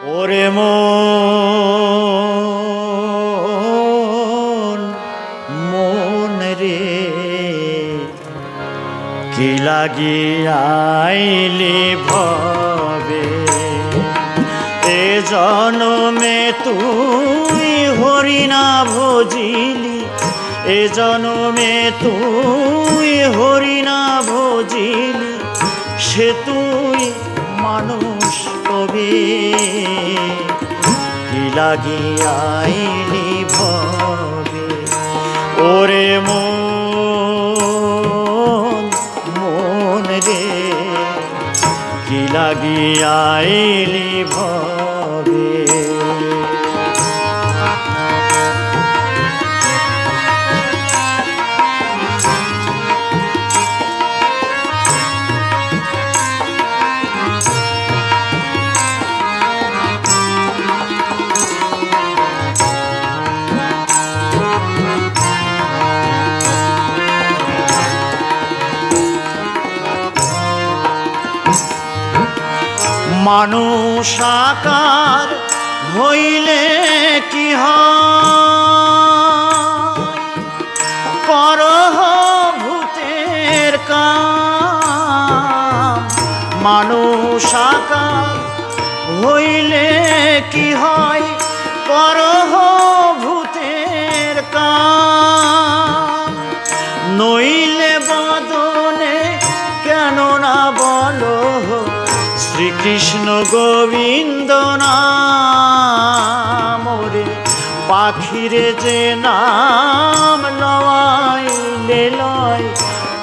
ওরে মন মন রে কি লাগিয়াইলি ভবে এ জনমে তুই হরিনা ভজিলি এ জনমে তুই হরিনা ভজিলি সে তুই মানুষ কবে কি লাগিয়াইলি ভবে ওরে মন মন রে কি লাগিয়াইলি ভবে মানুষ আকার হইলে কি হয় করহ ভূতের কাম মানুষ আকার হইলে কি হয় করহ ভূতের কাম নইলে বদনে কেন না বলো শ্রীকৃষ্ণ গোবিন্দ নাম রে পাখিরে যে নাম লওয়াইলে লয়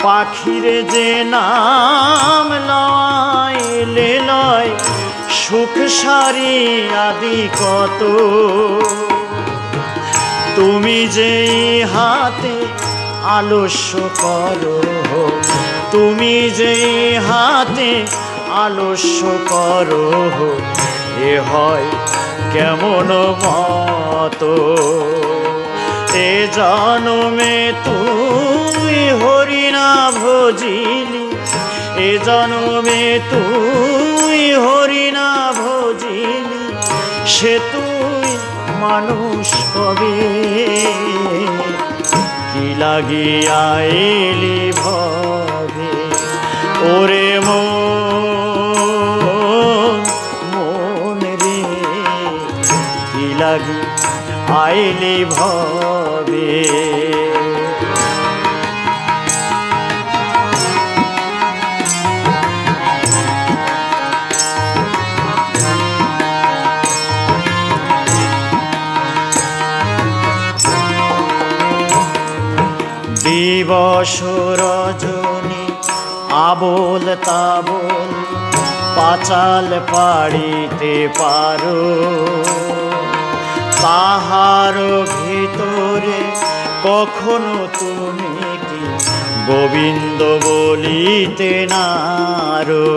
পাখিরে যে নাম লওয়াইলে লয় সুখ সারি আদি কত তুমি যেই হাতে আলস্য করো তুমি যেই হাতে আলস্য করো এ হয় কেমন মত এ জনমে তুই হরিনা ভজিলি এ জনমে তুই হরিনা ভজিলি সে তুই মানুষ কবে কি লাগিয়াইলি ভবে ওরে লাগি আইলি ভবে দিবস রজনী আবোল তাবোল পাঁচাল পাড়িতে পারো তাহার ভিতরে কখনো তুমি কি গোবিন্দ বলিতে নারো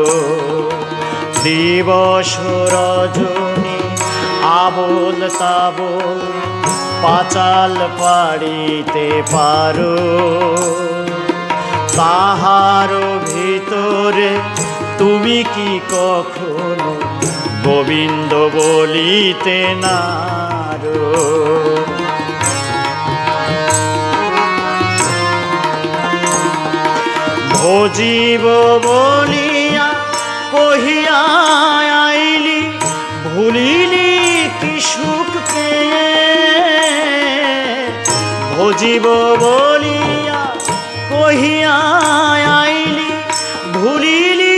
দিবস রজনী আবোল তাবোল পাঁচাল পাড়িতে পারো তাহার ভিতরে তুমি কি কখনো গোবিন্দ বলিতে নারো ভজিব বলিয়া কহিয়া আইলি ভুলিলি কি সুখ পেয়ে ভজিব বলিয়া কহিয়া আইলি ভুলিলি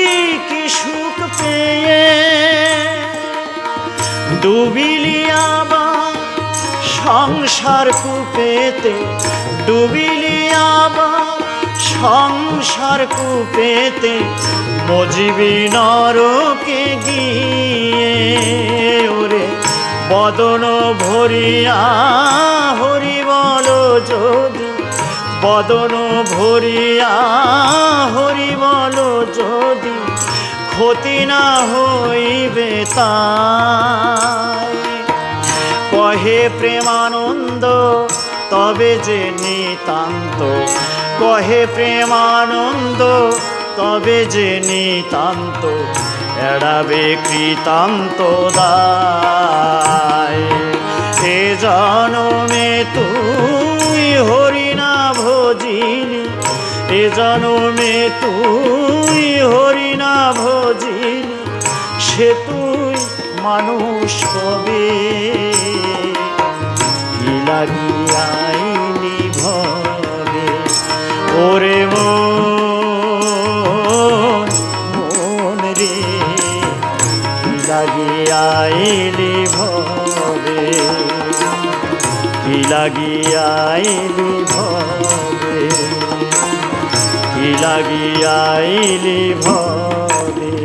কি সুখ পেয়ে ডুবিলি আবার সংসার কূপেতে ডুবিলি আবার সংসার কূপেতে মজিবি নরকে গিয়ে ওরে বদন ভরিয়া হরি বল যদি বদন ভরিয়া হরি বল যদি ক্ষতি না হইবে তাই কহে প্রেমানন্দ তবে যে নিতান্ত কহে প্রেমানন্দ তবে যে নিতান্ত এড়াবে কৃতান্ত দায়। এ জনমে তুই হরিনা ভজিলি, এ জনমে তুই হরিনা ভজিলি, সে তুই মানুষ কবে কি লাগিয়াইলি ভবে। ওরে মন রে কি লাগিয়াইলি ভবে, কি লাগিয়াইলি ভবে, কি লাগিয়াইলি ভবে।